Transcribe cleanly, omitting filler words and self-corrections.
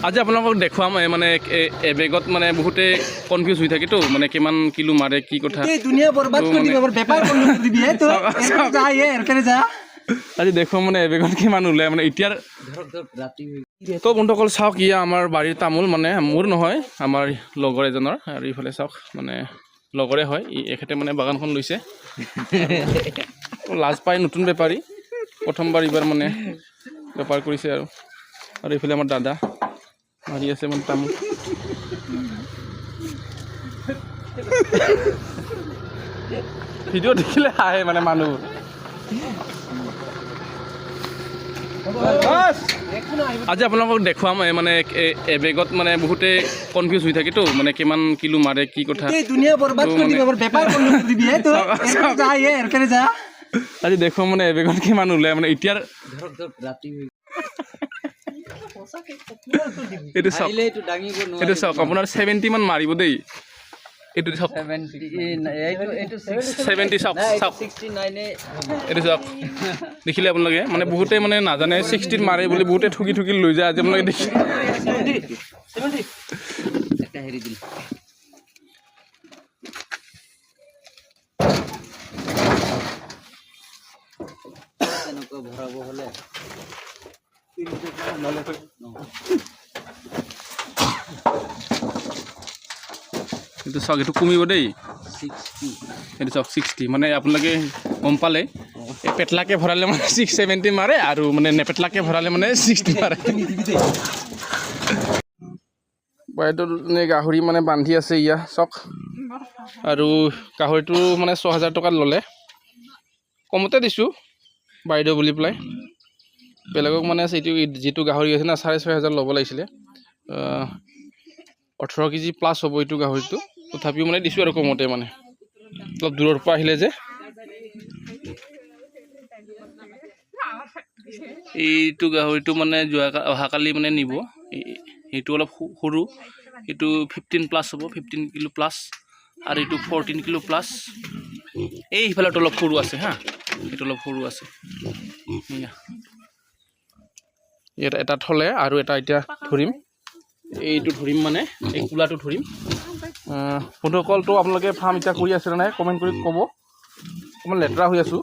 আজি আপোনালোকক দেখুৱাম মানে এবেগত মানে বহুতে কনফিউজ হৈ থাকে তো মানে কিমান কিলো মাৰে কি কথা দুনিয়া বৰবাদ কৰি দিব বেপাৰ কৰি দিবি তো যা এৰপৰে যা আজি দেখুৱাম মানে এবেগত কিমান ওলায় মানে এতিয়াৰ তো বন্ধুসকল চাওক ইয়া আমাৰ বাৰীৰ তামোল মানে মোৰ নহয় আমাৰ লগৰ এজনৰ আৰু ইফালে চাওক মানে লগৰে হয় এখেতে মানে বাগানখন লৈছে লাজ পাই নতুন বেপাৰী প্ৰথমবাৰ এইবাৰ মানে বেপাৰ কৰিছে আৰু এইফালে আমাৰ দাদা মাৰি আছে মানে তামোল ভিডিঅ' দেখিলে হাঁহে মানে মানুহ আজি আপোনালোকক দেখুৱাম মানে এবেগত মানে বহুতে কনফিউজ হৈ থাকে তো মানে কিমান কিলো মাৰে কি কথা দুনিয়া বৰবাদ কৰি দিব বেপাৰ কৰি দিবি তো যা এৰপৰে যা আজি দেখুৱাম মানে এবেগত কিমান ওলায় মানে এতিয়াৰ এইটো চাওক আপোনাৰ 70 মান মাৰিব দেই এইটো চাওক 70 চাওক এইটো চাওক দেখিলে আপোনালোকে মানে বহুতে মানে নাজানে 60 মাৰে বুলি বহুতে ঠুকি ঠুকি লৈ যায় আজি আপোনালোকে দেখি এইটো চাওক এইটো কমিব দেই এইটো চাওক 60 মানে আপোনালোকে গম পালে এই পেটলাকে ভৰালে মানে 670 মাৰে আৰু মানে নেপেটলাকে ভৰালে মানে 60 মাৰে বাইদেউ গাহৰি মানে বান্ধি আছে ইয়া চাওক আৰু গাহৰিটো মানে 6000 টকাত ল'লে কমতে দিছোঁ বাইদেউ বুলি পেলাই বেলেগক মানে এইটো যিটো গাহৰি আছে না 6500 ল'ব লাগিছিলে 18 কেজি প্লাছ হ'ব এইটো গাহৰিটো তথাপিও মানে দিছোঁ আৰু কমতে মানে অলপ দূৰৰ পৰা আহিলে যে এইটো গাহৰিটো মানে অহাকালি মানে নিব এইটো অলপ সৰু এইটো 15 প্লাছ হ'ব 15 কিলো প্লাছ আৰু এইটো 14 কিলো প্লাছ এই সিফালেটো অলপ সৰু আছে হা এইটো অলপ সৰু আছে এটা থলে আৰু এটা এতিয়া ধৰিম এইটো ধৰিম মানে এই কুলাটো ধৰিম বন্ধুসকলটো আপোনালোকে ফাৰ্ম এতিয়া কৰি আছে নাই কমেণ্ট কৰি ক'ব অকণমান লেতেৰা হৈ আছোঁ